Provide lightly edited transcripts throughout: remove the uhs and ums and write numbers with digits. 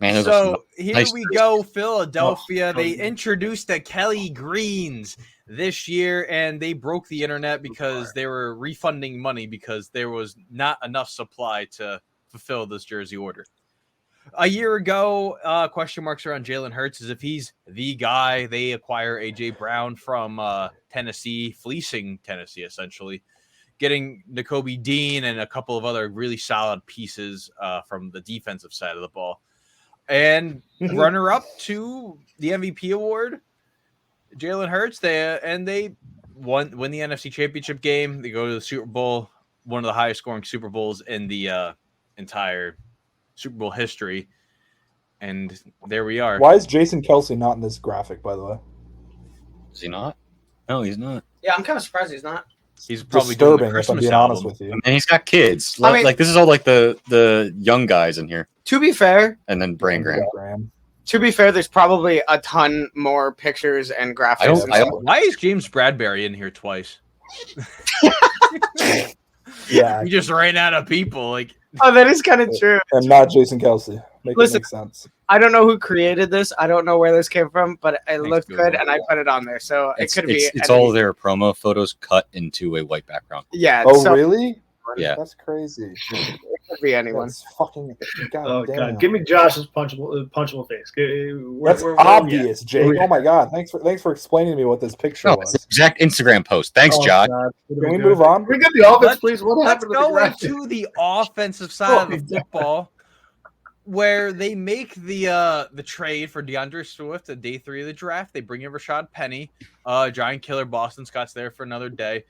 Man, So here nice we jerseys. go, Philadelphia. Oh, They introduced the Kelly Greens this year, and they broke the internet because they were refunding money because there was not enough supply to fulfill this jersey order. A year ago, question marks around Jalen Hurts is if he's the guy. They acquire A.J. Brown from Tennessee, fleecing Tennessee essentially, getting Nakobe Dean and a couple of other really solid pieces from the defensive side of the ball. And runner-up to the MVP award, Jalen Hurts. They win the NFC Championship game. They go to the Super Bowl, one of the highest scoring Super Bowls in the entire Super Bowl history. And there we are. Why is Jason Kelce not in this graphic, by the way? Is he not? No, he's not. Yeah, I'm kind of surprised he's not. He's probably doing the Disturbing, if I'm Christmas being album. honest with you. And he's got kids. I mean- Like this is all like the young guys in here, To be fair, and then Brain Graham. there's probably a ton more pictures and graphics. I don't- and I stuff. don't- Why is James Bradbury in here twice? Yeah, He just ran out of people. Like, Oh, that is kind of true. and not Jason Kelce. Make Listen, it make sense. I don't know who created this. I don't know where this came from, but it Thanks, looked Google. good, and I put it on there. So it could be. It's all their promo photos cut into a white background. Yeah. Oh, so really? Yeah. That's crazy. It could be anyone. That's fucking. God Oh damn. god, give me Josh's punchable face. That's Where obvious, we at? Jake. Oh my god! Thanks for explaining to me what this picture No, was. it's the exact Instagram post. Thanks, Oh, Josh. God. Can we move on? We get the offense, Let's- please. What let's happened to the go graphic? into the offensive side of the football, where they make the trade for DeAndre Swift at day 3 of the draft. They bring in Rashad Penny, giant killer. Boston Scott's there for another day.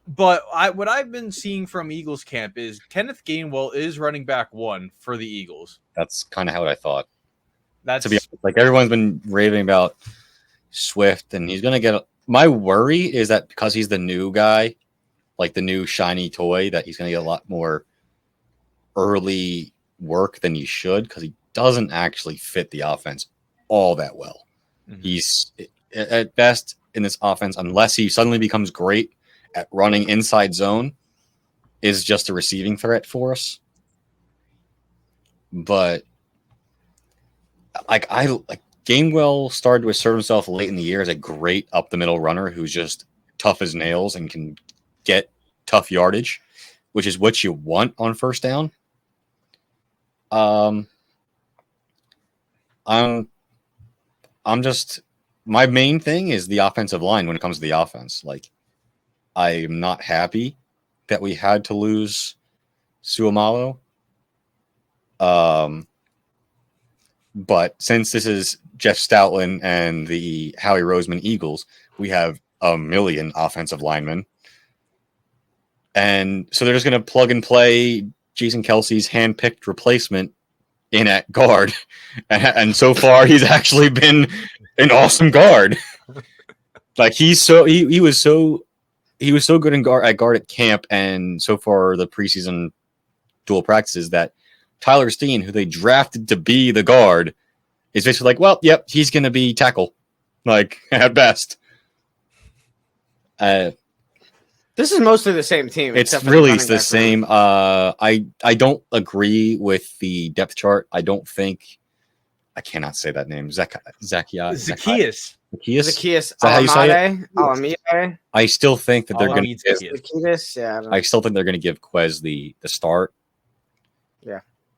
But what I've been seeing from Eagles camp is Kenneth Gainwell is running back 1 for the Eagles. That's kind of what I thought. That's To be honest, like everyone's been raving about Swift, and he's gonna get. My worry is that because he's the new guy, like the new shiny toy, that he's gonna get a lot more early work than he should because he doesn't actually fit the offense all that well. Mhm. He's at best in this offense, unless he suddenly becomes great at running inside zone, is just a receiving threat for us. But like Gainwell started to assert himself late in the year as a great up the middle runner who's just tough as nails and can get tough yardage, which is what you want on first down. I'm just, my main thing is the offensive line when it comes to the offense. Like, I'm not happy that we had to lose Suamalo. But since this is Jeff Stoutland and the Howie Roseman Eagles, we have a million offensive linemen. And so they're just going to plug and play Jason Kelce's hand-picked replacement in at guard. And so far, he's actually been an awesome guard. Like he was so good in guard at camp, and so far the preseason dual practices that Tyler Steen, who they drafted to be the guard, is basically like, well, yep, he's going to be tackle, like at best. This is mostly the same team. It's except for really running the back same. room. I don't agree with the depth chart. I don't think I cannot say that name. Zacchaeus. Zacchaeus that how you say it? Alameda. I still think that they're going to. Zacchaeus. Yeah. I don't know. I still think they're going to give Quez the start.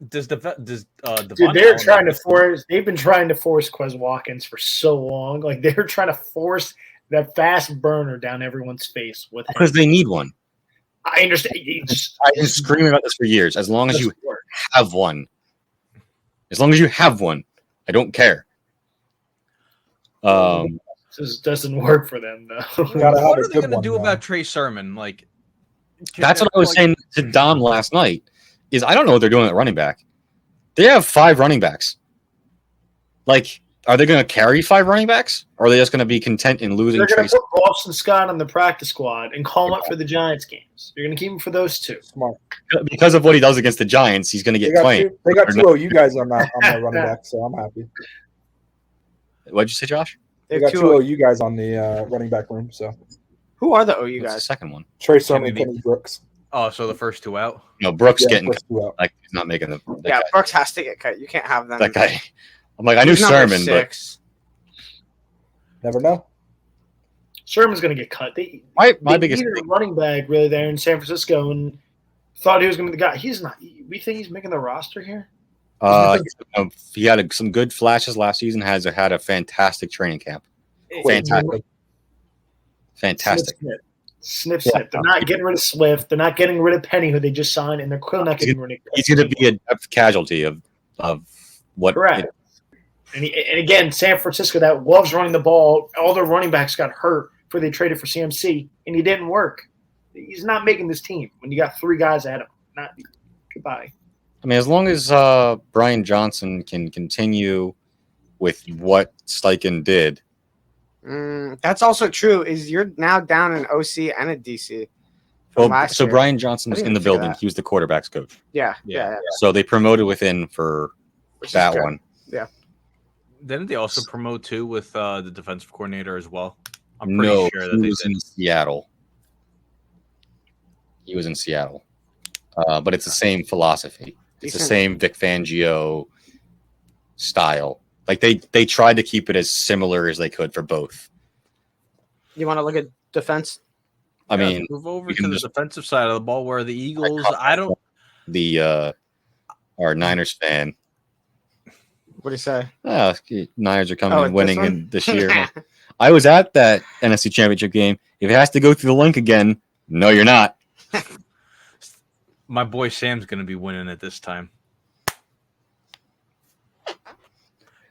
Dude, Dude, they've been trying to force Quez Watkins for so long. Like they're trying to force that fast burner down everyone's face with him. Because they need one. I understand. I've been screaming about this for years. As long as you have one. As long as you have one. I don't care. This doesn't work for them, though. What are they going to do about Trey Sermon? Like, that's what I was saying to Dom last night. Is I don't know what they're doing at running back. They have 5 running backs. Like, are they going to carry 5 running backs? Or are they just going to be content in losing They're going Trey? to put Boston Scott on the practice squad and call him up for the Giants games. You're going to keep him for those 2. Smart. Because of what he does against the Giants, he's going to get claimed. They got 2 OU guys on that running back, so I'm happy. What'd you say, Josh? They got 2 OU guys on the running back room. So who are the OU What's guys? the second one? Trey Sermon, Kenny Brooks. Oh, so the first two out. No, Brooks Yeah, getting first two out. like he's not making the Yeah, Brooks has to get cut. You can't have them. that guy. I'm like, I knew He's number Sermon, but 6. Never know. Sherman's going to get cut. They my biggest needed a thing, running back really there in San Francisco and thought he was going to be the guy. He's not. We think he's making the roster here? he had some good flashes last season. Has had a fantastic training camp. Fantastic. Fantastic. Snip. Yeah. They're not getting rid of Swift. They're not getting rid of Penny, who they just signed, and they're clearly not getting rid of. He's going to be a depth casualty of what. Correct. And again, San Francisco that loves running the ball. All their running backs got hurt before they traded for CMC, and he didn't work. He's not making this team when you got 3 guys ahead of him. Not goodbye. I mean, as long as Brian Johnson can continue with what Steichen did. That's also true. Is you're now down an OC and a DC. Well, so year. Brian Johnson's I didn't in the figure building. that. He was the quarterback's coach. Yeah. So they promoted within for Which is that good. one. Didn't they also promote too with the defensive coordinator as well? I'm pretty No, sure that he they was did. in Seattle. He was in Seattle. But it's the same philosophy. It's the Decent. same Vic Fangio style. Like they tried to keep it as similar as they could for both. You want to look at defense? I mean, move over we to can the just- defensive side of the ball where the Eagles. cut I don't. the our Niners fan. What do you say? Niners are coming Oh, and this winning one? this year. I was at that NFC Championship game. If it has to go through the link again, no, you're not. My boy Sam's going to be winning it this time.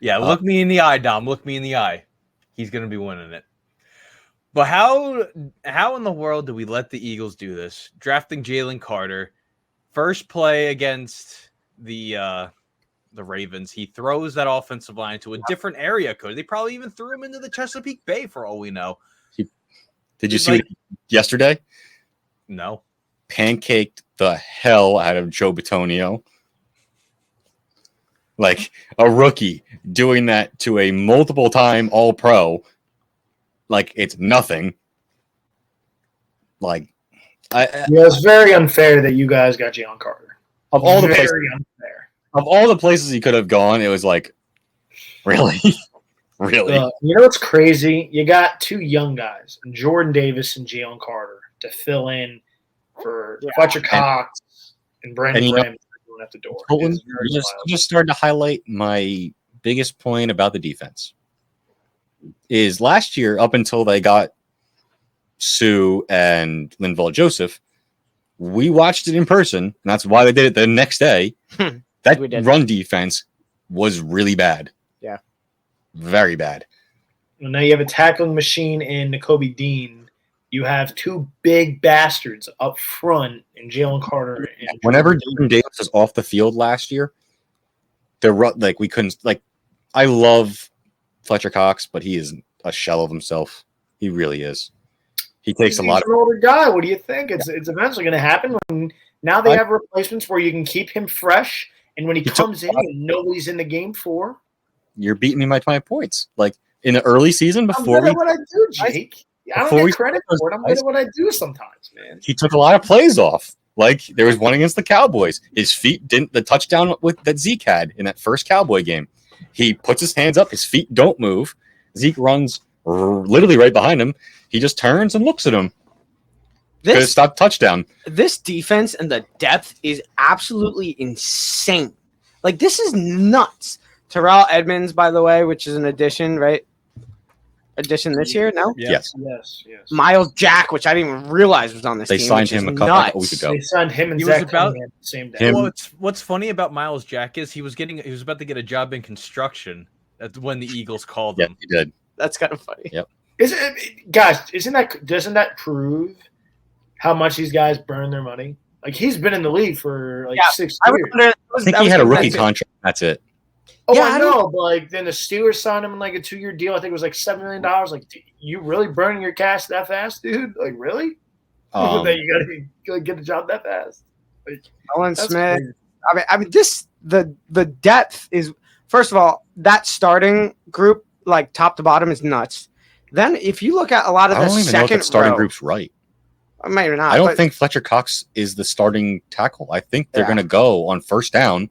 Yeah, look me in the eye, Dom. Look me in the eye. He's going to be winning it. But how in the world do we let the Eagles do this? Drafting Jalen Carter, first play against the Ravens, he throws that offensive line to a different area code. They probably even threw him into the Chesapeake Bay for all we know. Did you see it yesterday? No. Pancaked the hell out of Joe Bitonio. Like a rookie doing that to a multiple-time All-Pro. Like it's nothing. Like It's very unfair that you guys got Jalen Carter. of all the places, Very unfair. of all the places he could have gone, it was like, really, really. You know what's crazy? You got 2 young guys, Jordan Davis and Jalen Carter, to fill in for Fletcher Cox and Brandon and you know- Graham going at the door. Colton, It's very you just started to highlight my biggest point about the defense. Is last year, up until they got Sue and Linval Joseph, we watched it in person, and that's why they did it the next day. That We did. run defense was really bad. Yeah. Very bad. Well, now you have a tackling machine in N'Kobe Dean. You have 2 big bastards up front in Jalen Carter. And Whenever Jordan Davis was off the field last year, we couldn't like. I love Fletcher Cox, but he is a shell of himself. He really is. He takes a He's lot an older guy. What do you think? It's eventually going to happen. When now they have replacements where you can keep him fresh, and when he comes in, and nobody's in the game for. You're beating me by 20 points. Like in the early season before I'm good at what I do, Jake. I don't before get credit for it. I'm good at what I do sometimes, man. he took a lot of plays off. Like there was one against the Cowboys. His feet didn't the touchdown that Zeke had in that first Cowboy game. He puts his hands up, his feet don't move. Zeke runs literally right behind him. He just turns and looks at him. Could have stopped touchdown. This defense and the depth is absolutely insane. Like, this is nuts. Terrell Edmonds, by the way, which is an addition, right? Addition this year? No? Yes. Yes. Miles Jack, which I didn't even realize was on this They team. signed which is him like a week nuts. ago. They signed him and He was Zach about- Cunningham the same day. Him- Well, what's funny about Miles Jack is he was about to get a job in construction. That's when the Eagles called Yeah, him. he did. That's kind of funny. Yep. Guys, doesn't that prove how much these guys burn their money? Like, he's been in the league for like Yeah, 6 I was years. wondering- I think he had a rookie contract. That's it. Oh, Yeah, I I don't- know, but like then the Steelers signed him in like a 2-year deal. I think it was like $7 million. Like, you really burning your cash that fast, dude? Like, really? That you gotta get a job that fast? Like, Owen that's Smith. crazy. I mean, the depth is, first of all, that starting group, like top to bottom, is nuts. Then if you look at a lot of I the don't even know if second that starting row, group's right. Maybe not. I don't but think Fletcher Cox is the starting tackle. I think they're Yeah. going to go on first down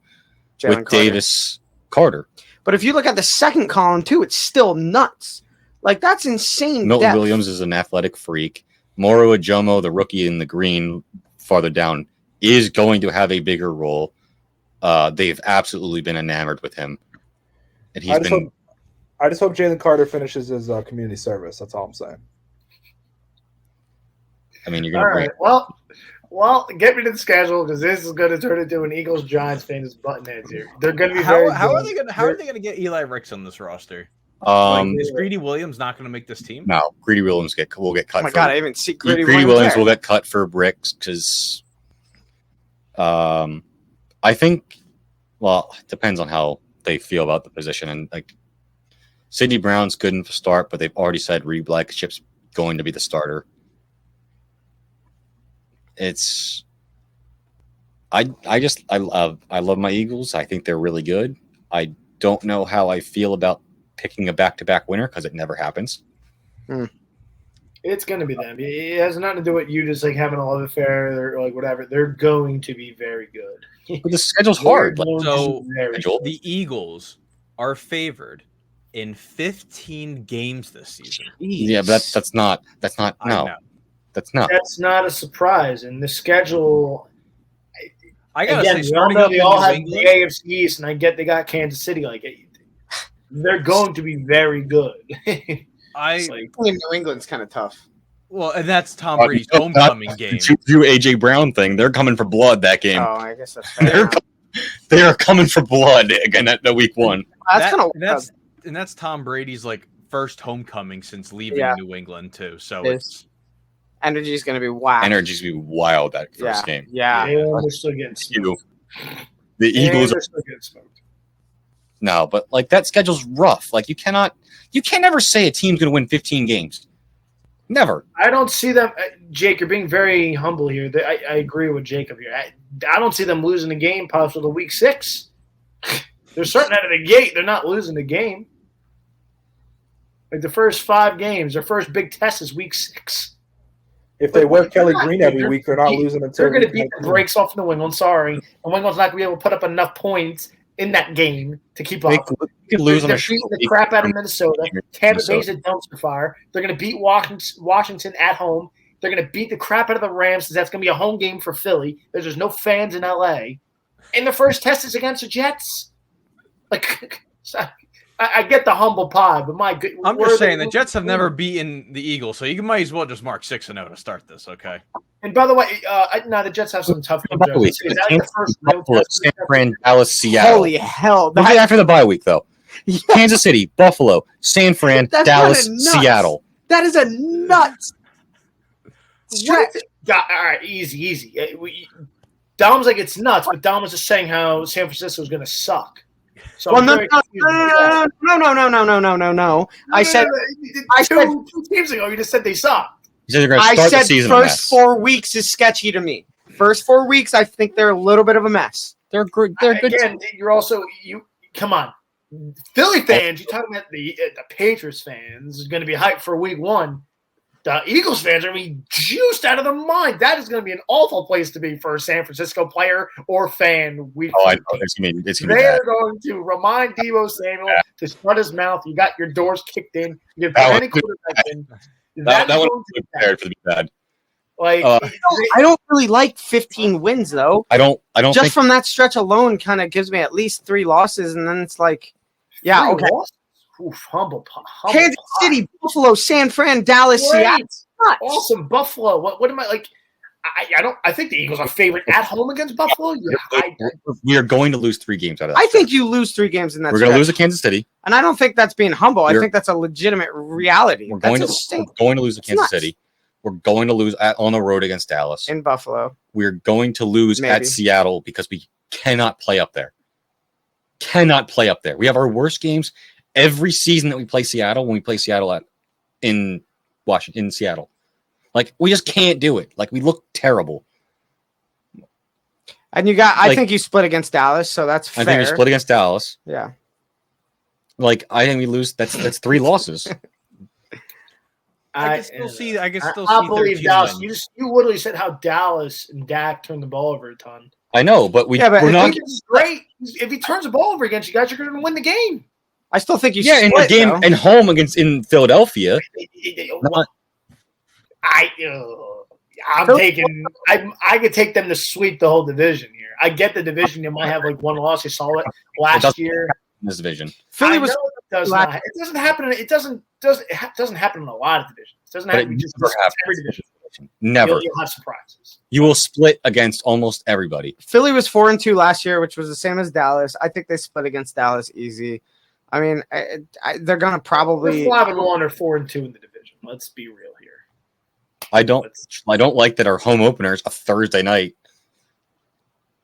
Jalen with Carter. Davis Carter. But if you look at the second column too, it's still nuts. Like that's insane. Milton depth. Williams is an athletic freak. Moro Ajomo, the rookie in the green farther down, is going to have a bigger role. They've absolutely been enamored with him. And I just hope Jalen Carter finishes his community service. That's all I'm saying. I mean, you're All going to right. Well, get me to the schedule because this is going to turn into an Eagles Giants fan button heads here. They're going to be How very are good. they gonna get Eli Ricks on this roster? Is Greedy Williams not gonna make this team? No, Greedy Williams will get cut. Oh my god, I even see Greedy Williams Williams there. will get cut for bricks because I think, well, it depends on how they feel about the position. And like Sidney Brown's good in the start, but they've already said Reed Blankenship's going to be the starter. I love my Eagles. I think they're really good. I don't know how I feel about picking a back-to-back winner because it never happens. It's going to be them. It has nothing to do with you just like having a love affair or like whatever. They're going to be very good. But the schedule's hard. Like, So schedule. the Eagles are favored in 15 games this season. Yeah, but that's not I no. know. That's not. That's not a surprise. And the schedule, I gotta again, say, we all starting know up they in all New have England, the AFC East, and I get they got Kansas City. Like they're going to be very good. It's like, New England's kind of tough. well, and that's Tom Brady's homecoming game. Do AJ Brown thing. They're coming for blood that game. Oh, I guess that's fair. They are coming for blood again at the week one. That's kind of And that's Tom Brady's like first homecoming since leaving Yeah. New England too. So It it's energy is going to be whack. Energy's be wild that first game. Yeah. they're still getting smoked. The Eagles They're are still getting smoked. no, but like that schedule's rough. Like you can't ever say a team's going to win 15 games. Never. I don't see them. Jake, you're being very humble here. I agree with Jacob here. I don't see them losing the game possibly to week 6. They're starting out of the gate. They're not losing the game. Like the first 5 games, their first big test is week 6. If they But wear Kelly they're not- Green every they're- week, they're not losing until They're going to week beat the 19. brakes off New England. Sorry. And New England's not going to be able to put up enough points in that game to keep They up. could lose on They're a beating the crap out of Minnesota. Tampa Bay's a dumpster fire. They're going to beat Washington at home. They're going to beat the crap out of the Rams because that's going to be a home game for Philly. There's no fans in LA. And the first test is against the Jets. Like, I get the humble pie, but my good. I'm just saying the Jets have never beaten the Eagles, so you might as well just mark 6-0 to start this. Okay. And by the way, no, the Jets have some tough games. Bye week. Is that the first real Buffalo, test? San Fran, Dallas, Seattle. Holy hell. Look at after the bye week though. Yeah. Kansas City, Buffalo, San Fran, That's Dallas, kinda nuts. Seattle. That is a nuts. Straight to- all right, easy. Dom's like it's nuts, but Dom was just saying how San Francisco is going to suck. So Well, I'm no. very confused about that. I said two teams ago, you just said they suck. You said they're going to start the season a first mess. 4 weeks is sketchy to me. First 4 weeks, I think they're a little bit of a mess. They're good. They're good. Again, you're also come on. Philly fans, you're talking about the Patriots fans is going to be hyped for week 1. The Eagles fans are going to be juiced out of their mind. That is going to be an awful place to be for a San Francisco player or fan. Week Oh, I know. 15. It's going to be They're bad. going to remind Deebo Samuel to shut his mouth. You got your doors kicked in. You That get any was- quarterback in. That That's one going to be was prepared for the bad. like I don't really like 15 wins though. I don't Just think from that stretch alone, kind of gives me at least 3 losses, and then it's like, yeah, three okay. losses. Oof, humble Kansas pie. City, Buffalo, San Fran, Dallas, Great. Seattle. Nuts. Awesome, Buffalo. What am I like? I think the Eagles are favorite at home against Buffalo. Yeah, we are going to lose 3 games out of that. I think you lose 3 games in that. we're going to stretch. lose to Kansas City. And I don't think that's being humble. I We're- think that's a legitimate reality. We're going That's to lose to It's Kansas nuts. City. We're going to lose on the road against Dallas. in Buffalo. We're going to lose Maybe. at Seattle because we cannot play up there. Cannot play up there. We have our worst games every season that we play Seattle when we play Seattle in Washington, in Seattle. Like, we just can't do it. Like, we look terrible. And you got, I Like- think you split against Dallas, so that's fair. I think we split against Dallas. Yeah. Like, I think we lose. That's 3 losses. I can still see. I can still I see believe 13 Dallas. wins. You literally said how Dallas and Dak turned the ball over a ton. I know, but we're if not. He's great. If he turns the ball over against you guys, you're going to win the game. I still think you Yeah, in split, the game though. and home in Philadelphia. Not- I'm taking. I could take them to sweep the whole division here. I get the division. You might have like one loss. You saw it last year in this division. Philly I was know it does not. It doesn't happen. It doesn't happen in a lot of divisions. It doesn't But happen it just never happens. every division. Never. You'll have surprises. You will split against almost everybody. Philly was 4-2 last year, which was the same as Dallas. I think they split against Dallas easy. I mean, they're gonna probably We're 5-1 or 4-2 in the division. Let's be real here. I don't like that our home opener is a Thursday night.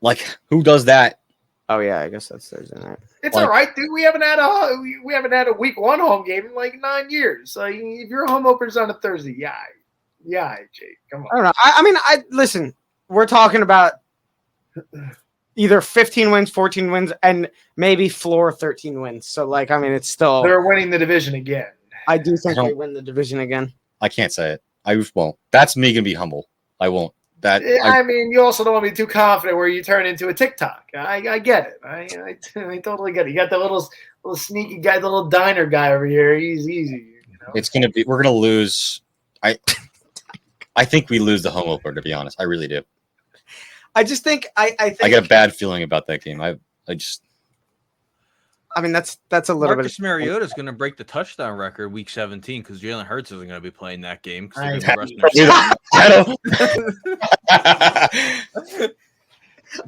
Like, who does that? Oh yeah, I guess that's Thursday night. It's Like- all right, dude. We haven't had a week 1 home game in like 9 years. So if your home opener's on a Thursday, yeah, Jake, come I on. don't know. I mean, listen. We're talking about either 15 wins, 14 wins, and maybe floor 13 wins. So, like, I mean, it's still. They're winning the division again. I do think I they don't- win the division again. I can't say it. I just won't. That's me gonna be humble. I won't. I mean, you also don't want to be too confident where you turn into a TikTok. I get it. I totally get it. You got the little sneaky guy, the little diner guy over here. He's easy. You know? It's gonna be. We're gonna lose. I think we lose the home opener. To be honest, I really do. I just think I think I get a bad feeling about that game. I just. I mean, that's a little Marcus bit. Mariota is going to break the touchdown record week 17 because Jalen Hurts isn't going to be playing that game. 'Cause they're gonna be resting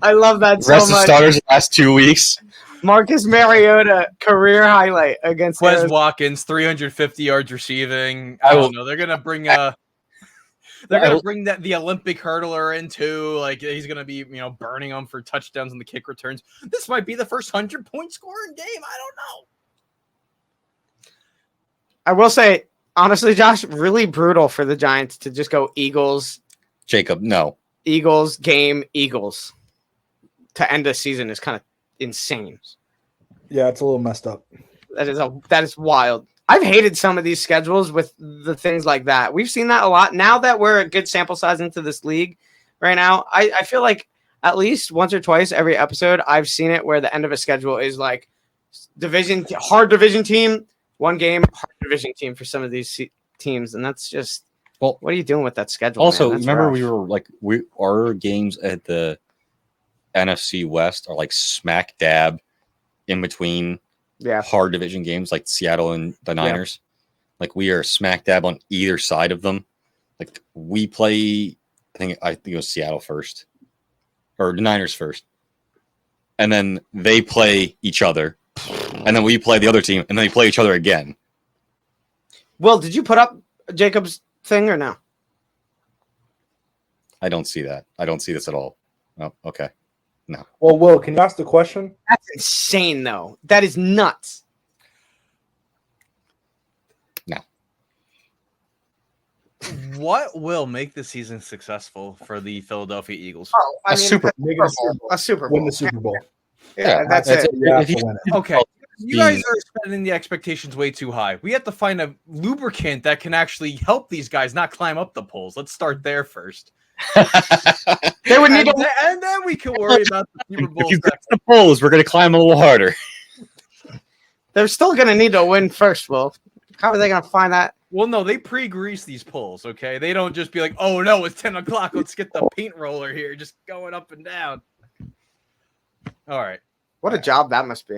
I love that so Rest of much. starters the last 2 weeks. Marcus Mariota career highlight against Wes Arizona. Watkins, 350 yards receiving. I I will- don't know. They're gonna bring the Olympic hurdler in too. Like he's gonna be burning them for touchdowns and the kick returns. This might be the first 100-point scoring game. I don't know. I will say, honestly, Josh, really brutal for the Giants to just go Eagles, Jacob, no. Eagles, game, Eagles to end the season is kind of insane. Yeah, it's a little messed up. That is wild. I've hated some of these schedules with the things like that. We've seen that a lot. Now that we're a good sample size into this league right now, I feel like at least once or twice every episode, I've seen it where the end of a schedule is like hard division team, one game, hard division team for some of these teams. And that's just, Well, what are you doing with that schedule? Also, man? That's remember rough. our games at the NFC West are like smack dab in between Yeah. hard division games like Seattle and the Niners. Like we are smack dab on either side of them. Like we play, I think it was Seattle first, or the Niners first, and then they play each other, and then we play the other team, and then they play each other again. Will, did you put up Jacob's thing or no? I don't see that. I don't see this at all. Oh, okay. Well, Will, can you ask the question? That's insane, though. That is nuts. What will make the season successful for the Philadelphia Eagles? Oh, A Super Make it a Super Bowl. A Super Bowl. Win the Super Bowl. Yeah, that's it. You have If you- to win it. Okay. You guys are setting the expectations way too high. We have to find a lubricant that can actually help these guys not climb up the poles. Let's start there first. They would need And then we can worry about the Super Bowl. If you get the polls, we're going to climb a little harder. They're still going to need to win first, Will. How are they going to find that? Well, no, they pre-grease these poles, okay? They don't just be like, oh, no, it's 10 o'clock. Let's get the paint roller here, just going up and down. All right. What a job that must be.